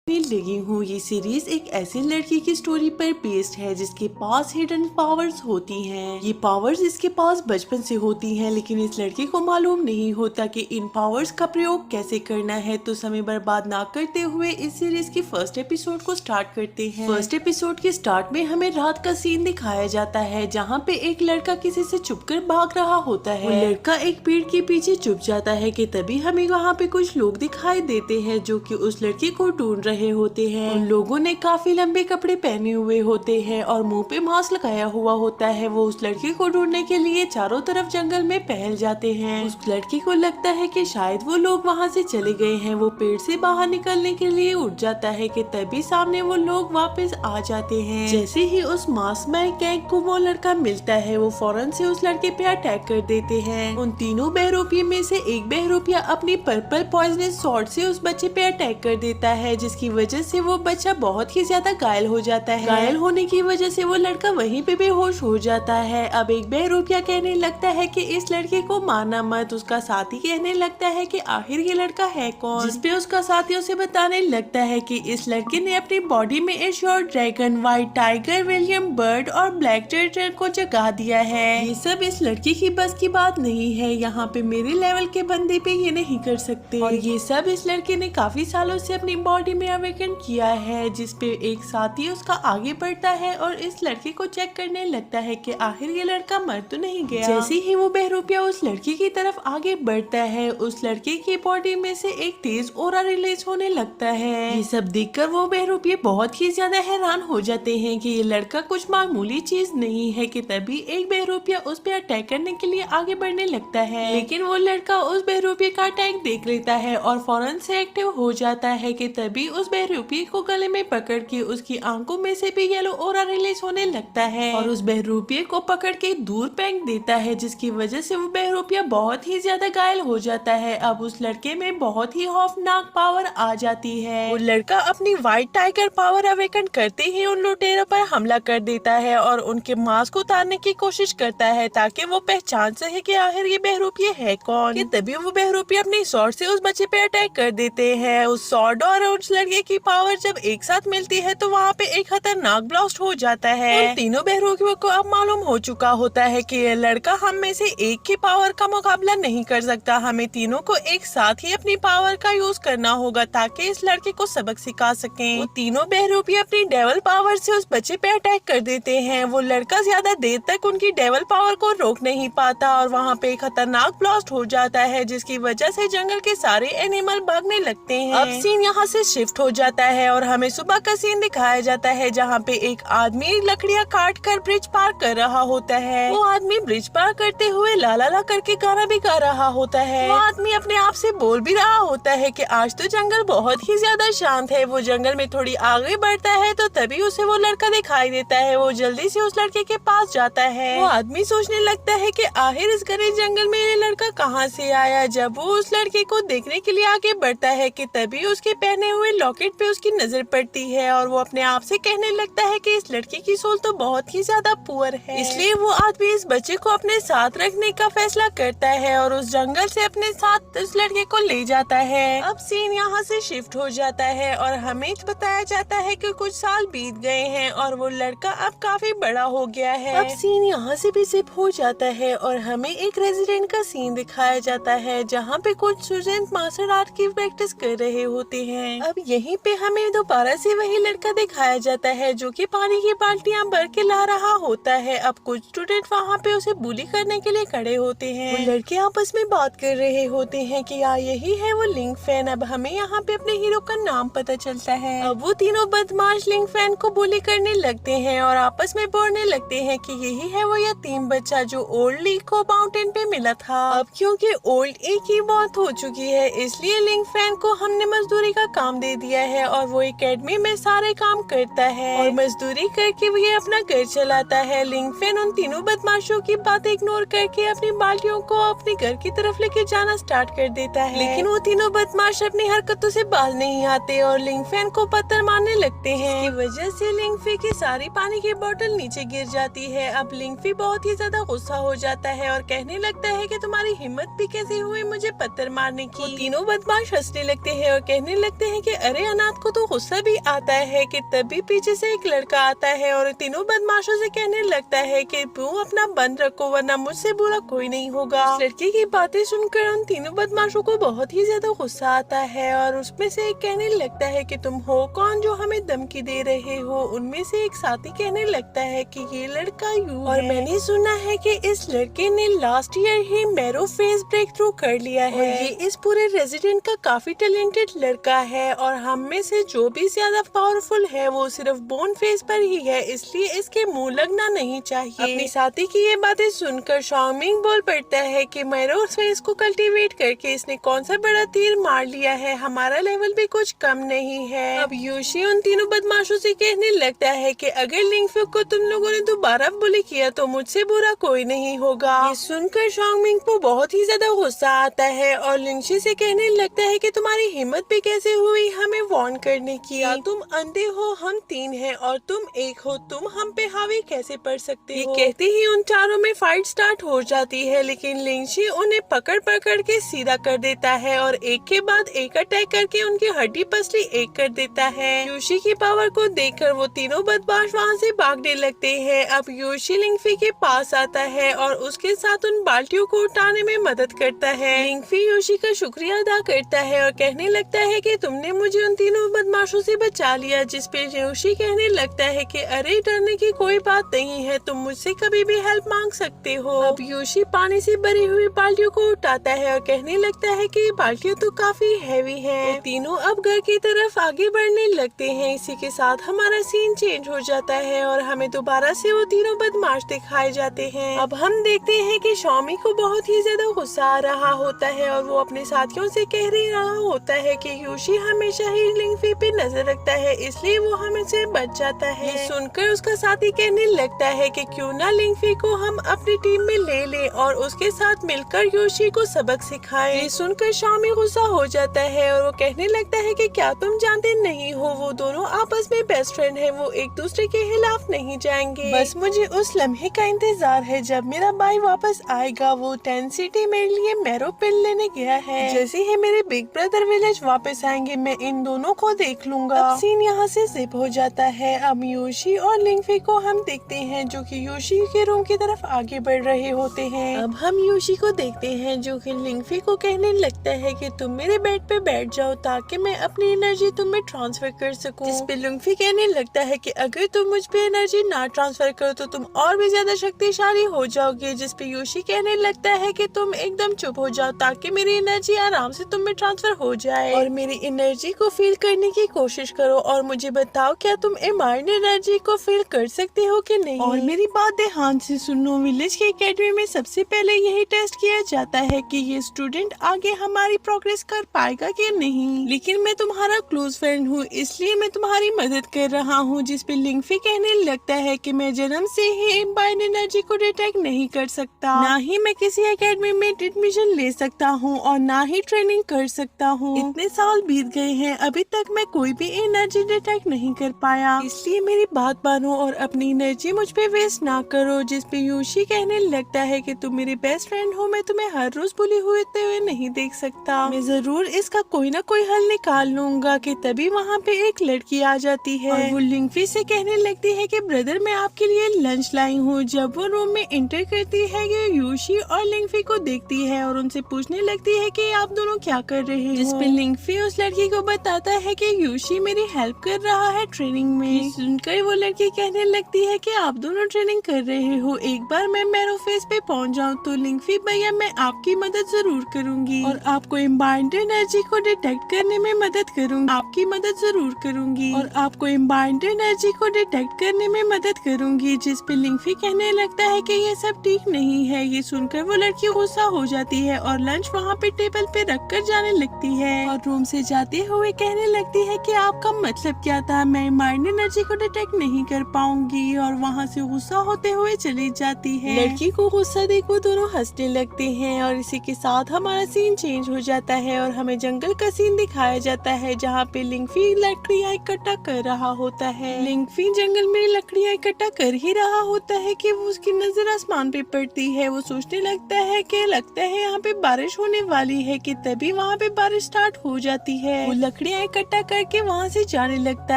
लगी हूँ। ये सीरीज एक ऐसी लड़की की स्टोरी पर बेस्ड है जिसके पास हिडन पावर्स होती हैं। ये पावर्स इसके पास बचपन से होती हैं, लेकिन इस लड़की को मालूम नहीं होता कि इन पावर्स का प्रयोग कैसे करना है। तो समय बर्बाद ना करते हुए इस सीरीज की फर्स्ट एपिसोड को स्टार्ट करते हैं। फर्स्ट एपिसोड के स्टार्ट में हमें रात का सीन दिखाया जाता है, जहाँ पे एक लड़का किसी से छुपकर भाग रहा होता है। वो लड़का एक पेड़ के पीछे छुप जाता है कि तभी हमें वहाँ पे कुछ लोग दिखाई देते हैं जो कि उस लड़की को ढूंढ रहे होते हैं। उन लोगों ने काफी लंबे कपड़े पहने हुए होते हैं और मुंह पे मास्क लगाया हुआ होता है। वो उस लड़की को ढूंढने के लिए चारों तरफ जंगल में टहल जाते हैं। उस लड़की को लगता है कि शायद वो लोग वहाँ से चले गए हैं। वो पेड़ से बाहर निकलने के लिए उठ जाता है कि तभी सामने वो लोग वापस आ जाते हैं। जैसे ही उस मास्क मैन गैंग को वो लड़का मिलता है, वो फौरन से उस लड़के पे अटैक कर देते हैं। उन तीनों बहरूपियों में से एक बहरूपिया अपनी पर्पल पॉइजनस स्वॉर्ड से उस बच्चे पे अटैक कर देता है, जिसकी वजह से वो बच्चा बहुत ही ज्यादा घायल हो जाता है। घायल होने की वजह से वो लड़का वहीं पे बेहोश हो जाता है। अब एक बहरूपिया कहने लगता है कि इस लड़के को मारना मत। उसका साथी कहने लगता है कि आखिर ये लड़का है कौन, जिसपे उसका साथी उसे बताने लगता है कि इस लड़के ने अपनी बॉडी में assure dragon, white tiger, William bird और ब्लैक टर्टल को जगा दिया है। ये सब इस लड़की की बस की बात नहीं है। यहाँ पे मेरे लेवल के बंदे पे ये नहीं कर सकते। और ये सब इस लड़के ने काफी सालों से अपनी बॉडी में अवेकन किया है, जिसपे एक साथी उसका आगे बढ़ता है और इस लड़के को चेक करने लगता है कि आखिर ये लड़का मर तो नहीं गया। जैसे ही वो बहरूपिया उस लड़की की तरफ आगे बढ़ता है, उस लड़के की बॉडी में से एक तेज ऑरा रिलीज होने लगता है। ये सब देखकर वो बहरूपिये बहुत ही ज्यादा हैरान हो जाते हैं कि ये लड़का कुछ मामूली चीज नहीं है। कि तभी एक बहरूपिया उस पे अटैक करने के लिए आगे बढ़ने लगता है, लेकिन वो लड़का उस बहरूपिये का अटैक देख लेता है और फौरन से एक्टिव हो जाता है। कि तभी उस बहरूपिये को गले में पकड़ के उसकी आंखों में से भी येलो ऑरा रिलीज होने लगता है और उस बहरूपिये को पकड़ के दूर फेंक देता है, जिसकी वजह से वो बहरूपिया बहुत ही ज्यादा घायल हो जाता है। अब उस लड़के में बहुत ही खौफनाक पावर आ जाती है। वो लड़का अपनी व्हाइट टाइगर पावर अवेकन करते ही उन लुटेरों पर हमला कर देता है और उनके मास्क उतारने की कोशिश करता है ताकि वो पहचान सके कि आखिर ये बहरूपिये है कौन। कि तभी वो बहरूपिये अपनी स्वॉर्ड से उस बच्चे पे अटैक कर देते हैं। उस स्वॉर्ड और उस लड़के की पावर जब एक साथ मिलती है तो वहाँ पे एक खतरनाक ब्लास्ट हो जाता है। उन तीनों बहरूपियों को अब मालूम हो चुका होता है कि ये लड़का हम में से एक की पावर का मुकाबला नहीं कर सकता। हमें तीनों को एक साथ ही अपनी पावर का यूज करना होगा ताकि इस लड़के को सबक सिखा सकें। वो तीनों बहरूपिये अपनी डेवल पावर से उस बच्चे पे अटैक कर देते हैं। वो लड़का ज्यादा देर तक उनकी डेवल पावर को रोक नहीं पाता और वहाँ पे एक खतरनाक ब्लास्ट हो जाता है, जिसकी वजह से जंगल के सारे एनिमल भागने लगते हैं। अब सीन यहाँ से शिफ्ट हो जाता है और हमें सुबह का सीन दिखाया जाता है, जहाँ पे एक आदमी लकड़ियाँ काट कर ब्रिज पार कर रहा होता है। वो आदमी ब्रिज पार करते हुए ला ला ला करके गाना भी गा रहा होता है। वो आदमी अपने आप से बोल भी रहा होता है कि आज तो जंगल बहुत ही ज्यादा शांत है। वो जंगल में थोड़ी आगे बढ़ता है तो तभी उसे वो लड़का दिखाई देता है। वो जल्दी से उस लड़के के पास जाता है। वो आदमी सोचने लगता है कि आखिर इस घने जंगल में ये लड़का कहाँ से आया। जब वो उस लड़के को देखने के लिए आगे बढ़ता है कि तभी उसके पहने हुए लॉकेट पे उसकी नजर पड़ती है और वो अपने आप से कहने लगता है कि इस लड़के की सोल तो बहुत ही ज्यादा पुअर है। इसलिए वो आदमी इस बच्चे को अपने साथ रखने का फैसला करता है और उस जंगल से अपने साथ इस लड़के को ले जाता है। अब सीन यहाँ से शिफ्ट हो जाता है और हमें बताया जाता है कि कुछ साल बीत गए हैं और वो लड़का अब काफी बड़ा हो गया है। अब सीन यहाँ से भी शिफ्ट हो जाता है और हमें एक रेजिडेंट का सीन दिखाया जाता है, जहाँ पे कुछ स्टूडेंट मार्शल आर्ट की प्रैक्टिस कर रहे होते हैं। अब यहीं पे हमें दोबारा से वही लड़का दिखाया जाता है जो कि पानी की बाल्टियां भर के ला रहा होता है। अब कुछ स्टूडेंट वहाँ पे उसे बुली करने के लिए खड़े होते हैं। वो लड़के आपस में बात कर रहे होते हैं कि यार यही है वो लिंक फैन। अब हमें यहाँ पे अपने हीरो का नाम पता चलता है। अब वो तीनों बदमाश लिंक फैन को बुली करने लगते हैं और आपस में बोलने लगते हैं कि यही है वो यतीम बच्चा जो ओल्ड लीग को माउंटेन पे मिला था। अब क्योंकि ओल्ड एक की मौत हो चुकी है, इसलिए लिंक फैन को हमने मजदूरी का काम दे दिया है और वो एकेडमी में सारे काम करता है और मजदूरी करके वो ये अपना घर चलाता है। लिंक फैन उन तीनों बदमाशों की बात इग्नोर करके अपनी बाल्टियों को अपने घर की तरफ लेके जाना स्टार्ट कर देता है, लेकिन वो तीनों बदमाश अपनी हरकतों से बाज नहीं आते और लिंक फैन को पत्थर मारने लगते हैं। इसकी वजह से लिंक फी की सारी पानी की बोतल नीचे गिर जाती है। अब लिंक फी बहुत ही ज्यादा गुस्सा हो जाता है और कहने लगता है कि तुम्हारी हिम्मत भी कैसे हुई मुझे पत्थर मारने की। तीनों बदमाश हंसने लगते हैं और कहने लगते हैं कि अरे हमारे अनाथ को तो गुस्सा भी आता है कि तभी पीछे से एक लड़का आता है और तीनों बदमाशों से कहने लगता है कि मुंह अपना बंद रखो वरना मुझसे बुरा कोई नहीं होगा। लड़की की बातें सुनकर उन तीनों बदमाशों को बहुत ही ज्यादा गुस्सा आता है और उसमें से एक कहने लगता है कि तुम हो कौन जो हमें धमकी दे रहे हो। उनमें से एक साथी कहने लगता है कि ये लड़का यू और मैंने सुना है कि इस लड़के ने लास्ट ईयर ही मैरो फेस ब्रेक थ्रू कर लिया है। ये इस पूरे रेजिडेंट का काफी टैलेंटेड लड़का है और हम में से जो भी ज्यादा पावरफुल है वो सिर्फ बोन फेस पर ही है, इसलिए इसके मुंह लगना नहीं चाहिए। अपनी साथी की ये बातें सुनकर शाओमिंग बोल पड़ता है कि मैरो फेस को कल्टीवेट करके इसने कौन सा बड़ा तीर मार लिया है, हमारा लेवल भी कुछ कम नहीं है। अब यूशी उन तीनों बदमाशों से कहने लगता है कि अगर लिंगफी को तुम लोगों ने दोबारा बुली किया तो मुझसे बुरा कोई नहीं होगा। ये सुनकर शाओमिंग को बहुत ही ज्यादा गुस्सा आता है और लिंगशी से कहने लगता है कि तुम्हारी हिम्मत भी कैसे हुई हमें वार्न करने की। तुम अंधे हो, हम 3 हैं और तुम 1 हो, तुम हम पे हावी कैसे पड़ सकते हो। ये कहते ही उन चारों में फाइट स्टार्ट हो जाती है, लेकिन लिंगशी उन्हें पकड़ पकड़ के सीधा कर देता है और एक के बाद एक अटैक करके उनकी हड्डी पसली एक कर देता है। यूशी की पावर को देखकर वो तीनों बदमाश वहाँ से भागने लगते हैं। अब यूशी लिंगफी के पास आता है और उसके साथ उन बाल्टियों को उठाने में मदद करता है। लिंगफी यूशी का शुक्रिया अदा करता है और कहने लगता है कि तुमने मुझे उन तीनों बदमाशों से बचा लिया, जिस पे यूशी कहने लगता है कि अरे डरने की कोई बात नहीं है, तुम मुझसे कभी भी हेल्प मांग सकते हो। अब यूशी पानी से भरी हुई बाल्टियों को उठाता है और कहने लगता है कि ये बाल्टियां तो काफी हैवी हैं। तो तीनों अब घर की तरफ आगे बढ़ने लगते हैं। इसी के साथ हमारा सीन चेंज हो जाता है और हमें दोबारा से वो तीनों बदमाश दिखाए जाते हैं। अब हम देखते हैं कि शॉमी को बहुत ही ज्यादा गुस्सा आ रहा होता है और वो अपने साथियों से कह रहा होता है कि यूशी हमेशा ही लिंगफी पे नजर रखता है, इसलिए वो हमसे बच जाता है। ये सुनकर उसका साथी कहने लगता है कि क्यों ना लिंगफी को हम अपनी टीम में ले ले और उसके साथ मिलकर यूशी को सबक सिखाएं। ये सुनकर शॉमी गुस्सा हो जाता है और वो कहने लगता है कि क्या तुम जानते नहीं हो वो दोनों आपस में बेस्ट फ्रेंड है, वो एक दूसरे के खिलाफ नहीं जाएंगे। बस मुझे उस लम्हे का इंतजार है जब मेरा भाई वापस आएगा। वो 10 सिटी मेरे लिए मैरो पिल लेने गया है। जैसे ही मेरे बिग ब्रदर विलेज वापस आएंगे मैं इन दोनों को देख लूंगा। अब सीन यहाँ से जिप हो जाता है। अब यूशी और लिंगफी को हम देखते हैं जो कि यूशी के रूम की तरफ आगे बढ़ रहे होते हैं। अब हम यूशी को देखते हैं जो कि लिंगफी को कहने लगता है कि तुम मेरे बेड पे बैठ जाओ ताकि मैं अपनी एनर्जी तुम्हें ट्रांसफर कर सकूं। जिस पे लिंगफी कहने लगता है कि अगर तुम मुझ पे एनर्जी ना ट्रांसफर करो तो तुम और भी ज्यादा शक्तिशाली हो जाओगे। जिस पे यूशी कहने लगता है कि तुम एकदम चुप हो जाओ ताकि मेरी एनर्जी आराम से तुम में ट्रांसफर हो जाए और मेरी एनर्जी को फील करने की कोशिश करो और मुझे बताओ क्या तुम एमाइन एनर्जी को फील कर सकते हो कि नहीं। और मेरी बात ध्यान से सुनो, विलेज की एकेडमी में सबसे पहले यही टेस्ट किया जाता है कि ये स्टूडेंट आगे हमारी प्रोग्रेस कर पाएगा कि नहीं, लेकिन मैं तुम्हारा क्लोज फ्रेंड हूँ इसलिए मैं तुम्हारी मदद कर रहा हूँ। जिस पे लिंगफी कहने लगता है कि मैं जन्म से ही एम्बाइन एनर्जी को डिटेक्ट नहीं कर सकता, ना ही मैं किसी एकेडमी में एडमिशन ले सकता हूँ और ना ही ट्रेनिंग कर सकता हूँ। इतने साल बीत गए हैं अभी तक मैं कोई भी एनर्जी डिटेक्ट नहीं कर पाया, इसलिए मेरी बात मानो और अपनी एनर्जी मुझ पे वेस्ट ना करो। जिस पे यूशी कहने लगता है कि तुम मेरे बेस्ट फ्रेंड हो, मैं तुम्हें हर रोज बुली हुए नहीं देख सकता, मैं जरूर इसका कोई ना कोई हल निकाल लूंगा। कि तभी वहाँ पे एक लड़की आ जाती है और वो लिंगफी से कहने लगती है कि ब्रदर मैं आपके लिए लंच लाई हूँ। जब वो रूम में एंटर करती है ये यूशी और लिंगफी को देखती है और उनसे पूछने लगती है कि आप दोनों क्या कर रहे हो। जिस पे लिंगफी उस लड़की को बताता है कि यूशी मेरी हेल्प कर रहा है ट्रेनिंग में। सुनकर वो लड़की कहने लगती है कि आप दोनों ट्रेनिंग कर रहे हो, एक बार मैं मैरो फेस पे पहुंच जाऊँ तो लिंगफी भैया मैं आपकी मदद जरूर करूंगी और आपको एम्बाइंड एनर्जी को डिटेक्ट करने में मदद करूंगी, आपकी मदद जरूर करूंगी और आपको एम्बाइंड एनर्जी को डिटेक्ट करने में मदद करूंगी। जिस पे लिंगफी कहने लगता है कि ये सब ठीक नहीं है। ये सुनकर वो लड़की गुस्सा हो जाती है और लंच वहाँ पे टेबल पे रख कर जाने लगती है और रूम से जाते हुए कहने लगती है कि आपका मतलब क्या था, मैं माइंड एनर्जी को डिटेक्ट नहीं कर पाऊंगी और वहाँ से गुस्सा होते हुए चली जाती है। लड़की को गुस्सा देख वो दोनों हंसने लगते हैं और इसी के साथ हमारा सीन चेंज हो जाता है और हमें जंगल का सीन दिखाया जाता है जहाँ पे लिंगफी लकड़ियाँ इकट्ठा कर रहा होता है। लिंगफी जंगल में लकड़ियाँ इकट्ठा कर ही रहा होता है कि वो उसकी नजर आसमान पे पड़ती है। वो सोचने लगता है कि लगता है यहाँ पे बारिश होने वाली है कि तभी वहाँ पे बारिश स्टार्ट हो जाती है। वो लकड़ी लकड़ियाँ इकट्ठा करके वहाँ से जाने लगता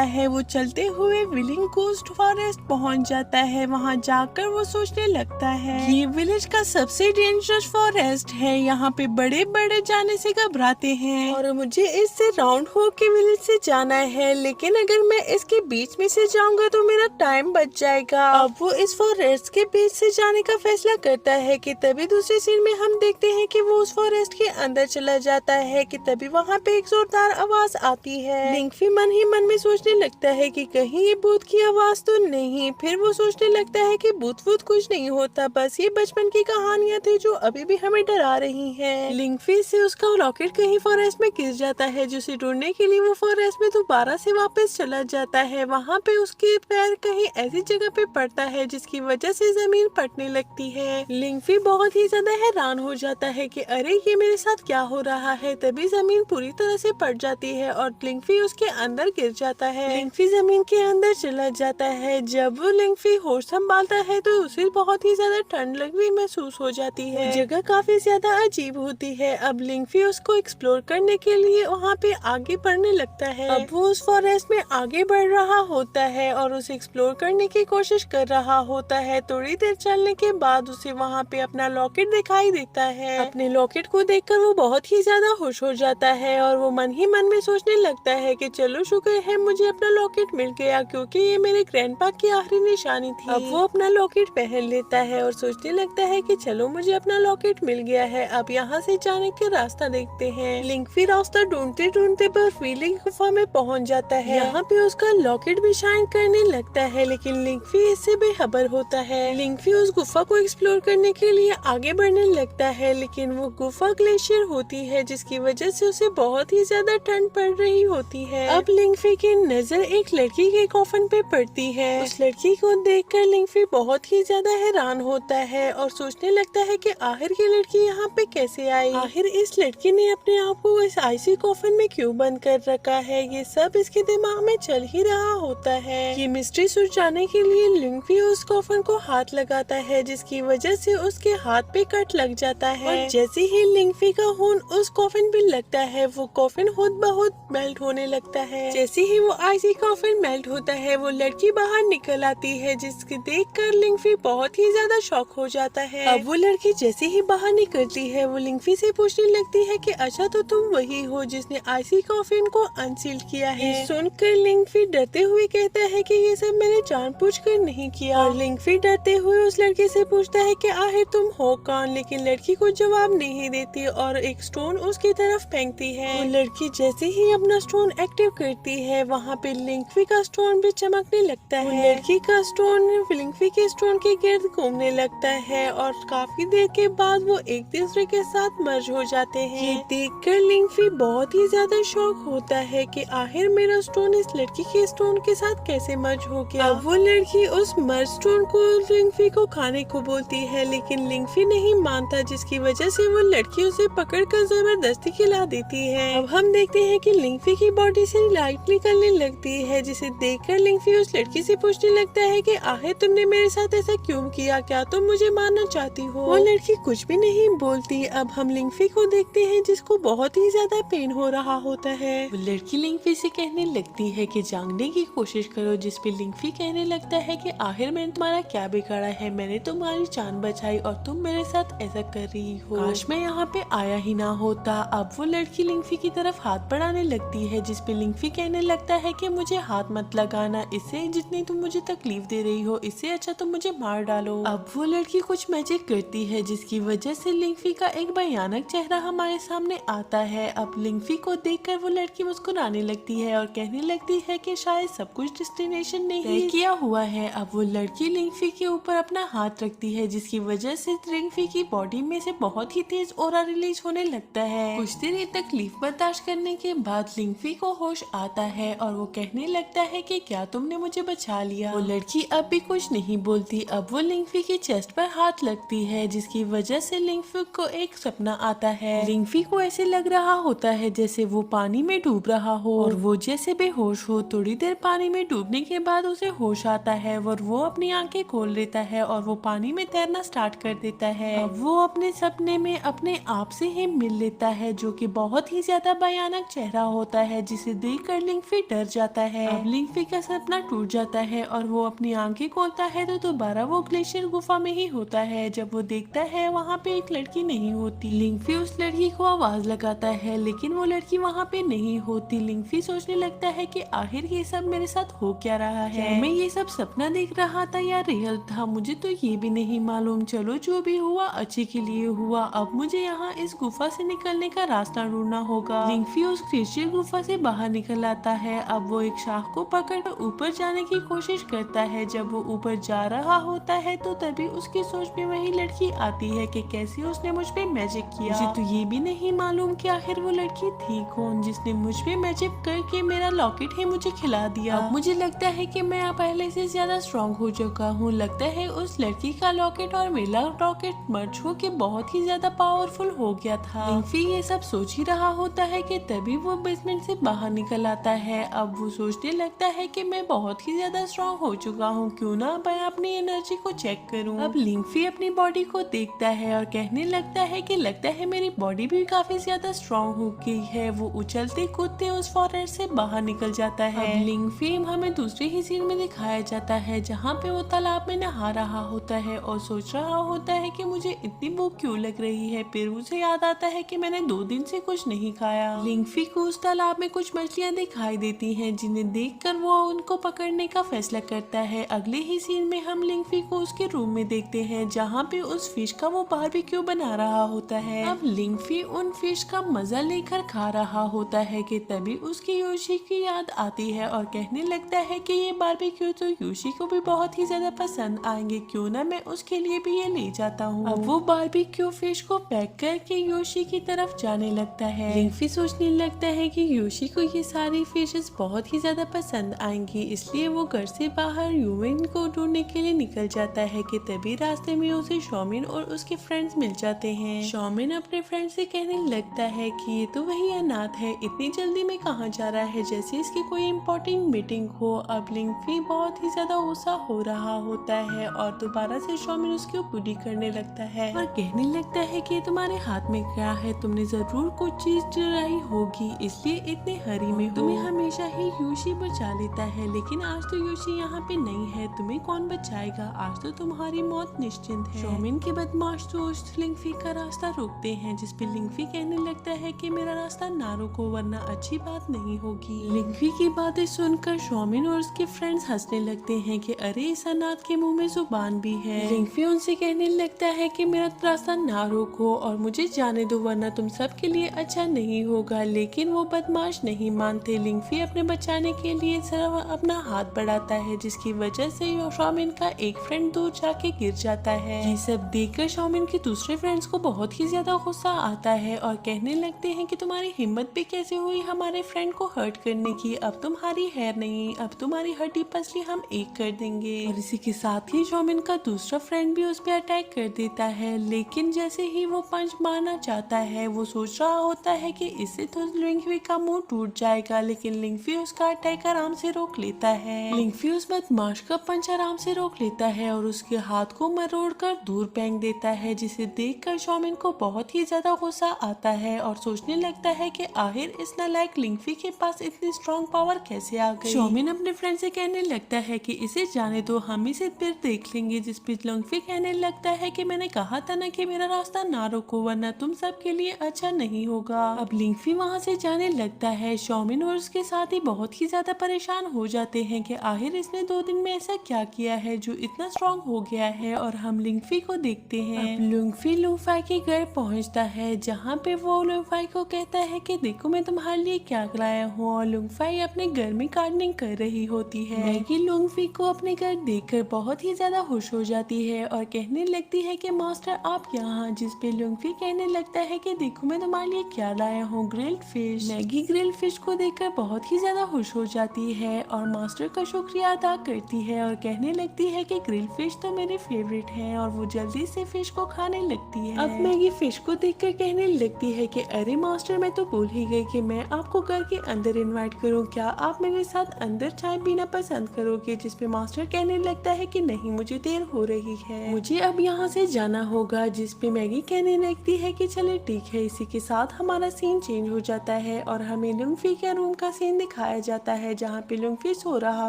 है। वो चलते हुए विलिंग कोस्ट फॉरेस्ट पहुँच जाता है। वहाँ जाकर वो सोचने लगता है ये विलेज का सबसे डेंजरस फॉरेस्ट है, यहाँ पे बड़े बड़े जाने से घबराते हैं और मुझे इससे राउंड होके विलेज से जाना है, लेकिन अगर मैं इसके बीच में से जाऊंगा तो मेरा टाइम बच जाएगा। अब वो इस फॉरेस्ट के बीच से जाने का फैसला करता है कि तभी दूसरे सीन में हम देखते हैं कि वो उस फॉरेस्ट के अंदर चला जाता है कि तभी वहाँ पे एक जोरदार आवाज आती है। लिंकफी मन ही मन में सोचने लगता है कि कहीं ये भूत की आवाज तो नहीं। फिर वो सोचने लगता है कि भूत वूत कुछ नहीं होता, बस ये बचपन की कहानियाँ थी जो अभी भी हमें डरा रही हैं। लिंकफी से उसका रॉकेट कहीं फॉरेस्ट में गिर जाता है, जिसे ढूंढने के लिए वो फॉरेस्ट में दोबारा से वापस चला जाता है। वहाँ पे उसके पैर कहीं ऐसी जगह पे पड़ता है जिसकी वजह से जमीन फटने लगती है। लिंकफी बहुत ही ज्यादा हैरान हो जाता है कि अरे ये मेरे साथ क्या हो रहा है। तभी जमीन पूरी तरह से फट जाती है और लिंकफी उसके अंदर गिर जाता है। लिंकफी जमीन के अंदर चला जाता है। जब वो लिंकफी होश संभालता है तो उसे बहुत ही ज्यादा ठंड लगनी महसूस हो जाती है। जगह काफी ज्यादा अजीब होती है। अब लिंकफी उसको एक्सप्लोर करने के लिए वहाँ पे आगे बढ़ने लगता है। अब वो उस फॉरेस्ट में आगे बढ़ रहा होता है और उसे एक्सप्लोर करने की कोशिश कर रहा होता है। थोड़ी देर चलने के बाद उसे वहाँ पे अपना लॉकेट दिखाई देता है। अपने लॉकेट को देखकर वो बहुत ही ज्यादा खुश हो जाता है और वो मन ही मन में सोचने लगता है कि चलो शुक्र है मुझे अपना लॉकेट मिल गया, क्योंकि ये मेरे ग्रैंडपा की आखिरी निशानी थी। अब वो अपना लॉकेट पहन लेता है और सोचने लगता है कि चलो मुझे अपना लॉकेट मिल गया है, अब यहाँ से जाने का रास्ता देखते हैं। लिंकफी रास्ता ढूंढते ढूंढते बर्फीली गुफा में पहुँच जाता है। यहाँ पे उसका लॉकेट भी शाइन करने लगता है, लेकिन लिंकफी इससे बेखबर होता है। लिंकफी उस गुफा को एक्सप्लोर करने के लिए आगे बढ़ने लगता है, लेकिन वो गुफा ग्लेशियर होती है जिसकी वजह से उसे बहुत ही ज्यादा ठंड पड़ रही होती है। अब लिंकफी की नजर एक लड़की के कॉफन पे पड़ती है। उस लड़की को देखकर लिंकफी बहुत ही ज्यादा हैरान होता है और सोचने लगता है कि आखिर ये लड़की यहाँ पे कैसे आई। आखिर इस लड़की ने अपने आप को इस आईसी कॉफन में क्यों बंद कर रखा है, ये सब इसके दिमाग में चल ही रहा होता है। ये मिस्ट्री सुलझाने के लिए लिंकफी उस कॉफन को हाथ लगाता है, जिसकी वजह से उसके हाथ पे कट लग जाता है। और जैसे ही लिंकफी का खून उस कॉफन पे लगता है वो कॉफन खुद बहुत मेल्ट होने लगता है। जैसे ही वो आईसी कॉफन मेल्ट होता है वो लड़की बाहर निकल आती है, जिसके देखकर लिंकफी बहुत ही ज्यादा शॉक हो जाता है। अब वो लड़की जैसे ही बाहर निकलती है वो लिंकफी से पूछने लगती है कि अच्छा तो तुम वही हो जिसने आईसी कॉफन को अनसील किया है। सुनकर लिंकफी डरते हुए कहता है कि ये सब मैंने जानबूझकर नहीं किया। और लिंकफी डरते हुए उस लड़की से पूछता है कि आखिर तुम हो कौन, लेकिन लड़की को जवाब नहीं देती और एक स्टोन उसकी तरफ फेंकती है। वो लड़की जैसे ही अपना स्टोन एक्टिव करती है वहाँ पे लिंकफी का स्टोन भी चमकने लगता है। लड़की का स्टोन लिंकफी के स्टोन के गिर्द घूमने लगता है और काफी देर के बाद वो एक दूसरे के साथ मर्ज हो जाते हैं। ये देखकर लिंकफी बहुत ही ज्यादा शॉक होता है कि आखिर मेरा स्टोन इस लड़की के स्टोन के साथ कैसे मर्ज हो गया। अब वो लड़की उस मर्ज स्टोन को लिंकफी को खाने को बोलती है, लेकिन लिंकफी नहीं मानता, जिसकी वजह से वो लड़की उसे पकड़कर जबरदस्ती खिला देती है। अब हम देखते हैं कि लिंकफी की बॉडी से लाइट निकलने लगती है, जिसे देखकर लिंकफी उस लड़की से पूछने लगता है कि आखिर तुमने मेरे साथ ऐसा क्यों किया, क्या तुम मुझे मारना चाहती हो। वो लड़की कुछ भी नहीं बोलती। अब हम लिंकफी को देखते हैं जिसको बहुत ही ज्यादा पेन हो रहा होता है। वो लड़की लिंकफी से कहने लगती है कि जागने की कोशिश करो, जिसपे लिंकफी कहने लगता है कि आखिर मैंने तुम्हारा क्या बिगाड़ा है, मैंने तुम्हारी जान बचाई और तुम मेरे साथ ऐसा कर रही हो, काश मैं यहाँ पे आया ही ना होता। अब वो लड़की लिंकफी की तरफ हाथ बढ़ाने लगती है, जिसपे लिंकफी कहने लगता है कि मुझे हाथ मत लगाना, इससे जितनी तुम मुझे तकलीफ दे रही हो इससे अच्छा तुम मुझे मार डालो। अब वो लड़की कुछ मैजिक करती है जिसकी वजह से लिंकफी का एक भयानक चेहरा हमारे सामने आता है। अब लिंकफी को देखकर वो लड़की मुस्कुराने लगती है और कहने लगती है कि शायद सब कुछ डेस्टिनेशन ने तय किया हुआ है। अब वो लड़की लिंकफी के ऊपर अपना हाथ रखती है, जिसकी वजह से लिंकफी की बॉडी में से बहुत ही तेज ऑरा रिलीज होने लगता है। कुछ देर ये तकलीफ बर्दाश्त करने के बाद लिंकफी को होश आता है और वो कहने लगता है कि क्या तुमने मुझे बचा लिया। वो लड़की अब भी कुछ नहीं बोलती। अब वो लिंकफी की चेस्ट पर हाथ लगती है, जिसकी वजह से लिंकफी को एक सपना आता है। लिंकफी को ऐसे लग रहा होता है जैसे वो पानी में डूब रहा हो और वो जैसे बेहोश हो। थोड़ी देर पानी में डूबने के बाद उसे होश आता है और वो अपनी आंखें खोल लेता है और वो पानी में तैरना स्टार्ट कर देता है। अब वो अपने सपने में अपने आप से ही मिल लेता है, जो कि बहुत ही ज्यादा भयानक चेहरा रहा होता है, जिसे देखकर लिंकफी डर जाता है। अब लिंकफी का सपना टूट जाता है और वो अपनी आंखें खोलता है तो दोबारा वो ग्लेशियर गुफा में ही होता है। जब वो देखता है वहाँ पे एक लड़की नहीं होती। लिंकफी उस लड़की को आवाज लगाता है लेकिन वो लड़की वहाँ पे नहीं होती। लिंकफी सोचने लगता है कि आखिर ये सब मेरे साथ हो क्या रहा है, क्या मैं ये सब सपना देख रहा था या रियल था, मुझे तो ये भी नहीं मालूम। चलो जो भी हुआ अच्छे के लिए हुआ। अब मुझे यहाँ इस गुफा से निकलने का रास्ता ढूंढना होगा। लिंकफी उस ग्लेशियर गुफा से बाहर निकल आता है। अब वो एक शाख को पकड़ ऊपर जाने की कोशिश करता है। जब वो ऊपर जा रहा होता है तो तभी उसकी सोच में वही लड़की आती है कि कैसे उसने मुझ पे मैजिक किया। मुझे तो ये भी नहीं मालूम कि आखिर वो लड़की थी कौन जिसने मुझ पे मैजिक करके मेरा लॉकेट ही मुझे खिला दिया। अब मुझे लगता है कि मैं पहले से ज्यादा स्ट्रॉन्ग हो चुका हूँ। लगता है उस लड़की का लॉकेट और मेरा लॉकेट मर्ज हो के बहुत ही ज्यादा पावरफुल हो गया था। लिंकफी ये सब सोच ही रहा होता है कि तभी वो बेसमेंट से बाहर निकल आता है। अब वो सोचने लगता है कि मैं बहुत ही ज्यादा स्ट्रॉन्ग हो चुका हूँ, क्यों ना मैं अपनी एनर्जी को चेक करूँ। अब लिंकफी अपनी बॉडी को देखता है और कहने लगता है कि लगता है मेरी बॉडी भी काफी ज्यादा स्ट्रॉन्ग हो गई है। वो उछलते कूदते उस फॉरेस्ट से बाहर निकल जाता है। अब लिंकफी हमें दूसरे ही सीन में दिखाया जाता है जहाँ पे वो तालाब में नहा रहा होता है और सोच रहा होता है कि मुझे इतनी भूख क्यों लग रही है। फिर उसे याद आता है कि मैंने 2 दिन से कुछ नहीं खाया। लिंकफी को उस तालाब में कुछ मछलियाँ दिखाई देती हैं जिन्हें देखकर वो उनको पकड़ने का फैसला करता है। अगले ही सीन में हम लिंकफी को उसके रूम में देखते हैं जहाँ पे उस फिश का वो बारबेक्यू बना रहा होता है। अब लिंकफी उन फिश का मजा लेकर खा रहा होता है कि तभी उसकी योशी की याद आती है और कहने लगता है कि ये बारबेक्यू तो योशी को भी बहुत ही ज्यादा पसंद आएंगे, क्यों ना मैं उसके लिए भी ये ले जाता हूँ। अब वो बारबेक्यू फिश को पैक करके योशी की तरफ जाने लगता है। लिंकफी सोचने लगता है कि योशी को ये सारी फिशेस बहुत ही ज्यादा पसंद आएंगी, इसलिए वो घर से बाहर ह्यूमन को ढूंढने के लिए निकल जाता है कि तभी रास्ते में उसे शॉमिन और उसके फ्रेंड्स मिल जाते हैं। शॉमिन अपने फ्रेंड से कहने लगता है कि ये तो वही अनाथ है, इतनी जल्दी में कहाँ जा रहा है, जैसे इसकी कोई इम्पोर्टेंट मीटिंग हो। अब लिंकफी बहुत ही ज्यादा गुस्सा हो रहा होता है और दोबारा से शॉमिन उसकी बुरी करने लगता है और कहने लगता है कि तुम्हारे हाथ में क्या है, तुमने जरूर कुछ चीज चुराई होगी, इसलिए इतने हरी में हो। तुम्हें हमेशा ही योशी बचा लेता है, लेकिन आज तो योशी यहाँ पे नहीं है, तुम्हें कौन बचाएगा, आज तो तुम्हारी मौत निश्चित है। शॉमिन के बदमाश दोस्त लिंकफी का रास्ता रोकते हैं, जिसपे लिंकफी कहने लगता है कि मेरा रास्ता ना रोको वरना अच्छी बात नहीं होगी। लिंकफी की बातें सुनकर शॉमिन और उसके फ्रेंड्स हंसने लगते हैं कि अरे इस अनाथ के मुंह में जुबान भी है। लिंकफी उनसे कहने लगता है कि मेरा रास्ता ना रोको और मुझे जाने दो वरना तुम सब के लिए अच्छा नहीं होगा, लेकिन वो बदमाश नहीं मानते। लिंकफी अपने बचाने के लिए सिर्फ अपना हाथ बढ़ाता है, जिसकी वजह से शॉमिन का एक फ्रेंड दूर जाके गिर जाता है। ये सब देखकर शॉमिन के दूसरे फ्रेंड्स को बहुत ही ज्यादा गुस्सा आता है और कहने लगते हैं कि तुम्हारी हिम्मत भी कैसे हुई हमारे फ्रेंड को हर्ट करने की, अब तुम्हारी हैर नहीं, अब तुम्हारी हड्डी पसली हम एक कर देंगे। और इसी के साथ ही शॉमिन का दूसरा फ्रेंड भी उस पर अटैक कर देता है, लेकिन जैसे ही वो पंच मारना चाहता है वो सोच रहा होता है कि इससे तो लिंकफी का मुंह टूट जाएगा, लेकिन लिंकफी उसका अटैक आराम से रोक लेता है। लिंकफी उस बदमाश का पंच आराम से रोक लेता है और उसके हाथ को मरोड़ कर दूर फेंक देता है, जिसे देखकर शॉमिन को बहुत ही ज्यादा गुस्सा आता है और सोचने लगता है कि आखिर इस नालायक लिंकफी के पास इतनी स्ट्रॉन्ग पावर कैसे आ गई। शॉमिन अपने फ्रेंड से कहने लगता है कि इसे जाने दो, हम इसे फिर देख लेंगे, जिस पे लिंकफी कहने लगता है कि मैंने कहा था ना कि मेरा रास्ता ना रोको वरना तुम सब के लिए अच्छा नहीं होगा। अब लिंकफी वहाँ से जाने लगता है। शॉमिन और उसके साथ ही बहुत ही ज्यादा परेशान हो जाते हैं कि आखिर इसने 2 दिन में ऐसा क्या किया है जो इतना स्ट्रॉन्ग हो गया है। और हम लिंकफी को देखते हैं। अब लिंकफी लूफाई के घर पहुँचता है, जहाँ पे वो लूफाई को कहता है कि देखो मैं तुम्हारे लिए क्या लाया हूँ, और लूफाई अपने घर में गार्डनिंग कर रही होती है। मैगी लूफी को अपने घर देखकर बहुत ही ज्यादा खुश हो जाती है और कहने लगती है कि मास्टर आप यहाँ, जिस पे लूफी कहने लगता है कि देखो मैं तुम्हारे लिए क्या लाया हूँ, grilled fish. Maggi grilled fish को देखकर बहुत ही ज्यादा खुश हो जाती है और मास्टर का शुक्रिया अदा करती है और कहने लगती है कि ग्रिल्ड फिश तो मेरे फेवरेट है, और वो जल्दी से फिश को खाने लगती है। अब मैगी फिश को देखकर कहने लगती है कि अरे मास्टर मैं तो भूल ही गई कि मैं आपको घर के अंदर इनवाइट करूं, क्या आप मेरे साथ अंदर चाय पीना पसंद करोगे। जिसपे मास्टर कहने लगता है कि नहीं मुझे देर हो रही है, मुझे अब यहाँ से जाना होगा। जिसपे मैगी कहने लगती है कि चले ठीक है। इसी के साथ हमारा सीन चेंज हो जाता है और हमें लुंगफी के रूम का सीन दिखाया जाता है जहाँ पे लुंगफी सो रहा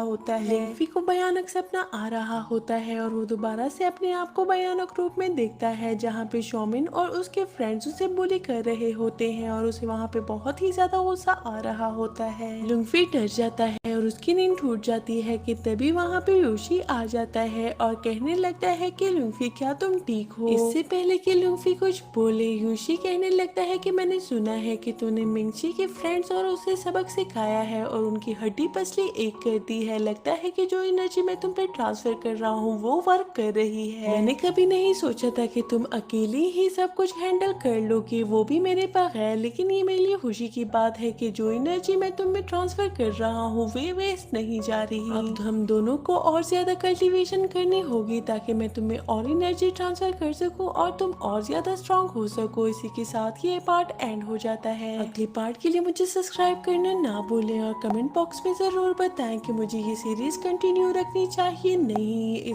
होता है। लुंगफी को भयानक सपना आ रहा होता है और वो दोबारा से अपने आप को भयानक रूप में देखता है जहाँ पे शोमिन और उसके फ्रेंड्स उसे बुली कर रहे होते हैं और उसे वहाँ पे बहुत ही ज्यादा गुस्सा आ रहा होता है। लुंगफी डर जाता है और उसकी नींद टूट जाती है कि तभी वहाँ पे योशी आ जाता है और कहने लगता है कि लुंगफी क्या तुम ठीक हो। इससे पहले कि लुंगफी कुछ बोले योशी कहने लगता है कि मैंने सुना है कि तूने मिंगची के फ्रेंड्स और उसे सबक सिखाया है और उनकी हड्डी पसली एक कर दी है। लगता है कि जो एनर्जी मैं तुम पे ट्रांसफर कर रहा हूँ वो वर्क कर रही है। मैंने कभी नहीं सोचा था कि तुम अकेली ही सब कुछ हैंडल कर लोगी, वो भी मेरे बगैर, लेकिन ये मेरे लिए खुशी की बात है कि जो एनर्जी मैं तुम में ट्रांसफर कर रहा हूँ वे वेस्ट नहीं जा रही। अब हम दोनों को और ज्यादा कल्टीवेशन करनी होगी ताकि मैं तुम्हें और एनर्जी ट्रांसफर कर सकूं और तुम और ज्यादा स्ट्रांग हो सको। इसी के साथ ये पार्ट एंड हो जाता है। अगले पार्ट के लिए मुझे सब्सक्राइब करना ना भूलें और कमेंट बॉक्स में जरूर बताएं कि मुझे ये सीरीज कंटिन्यू रखनी चाहिए नहीं।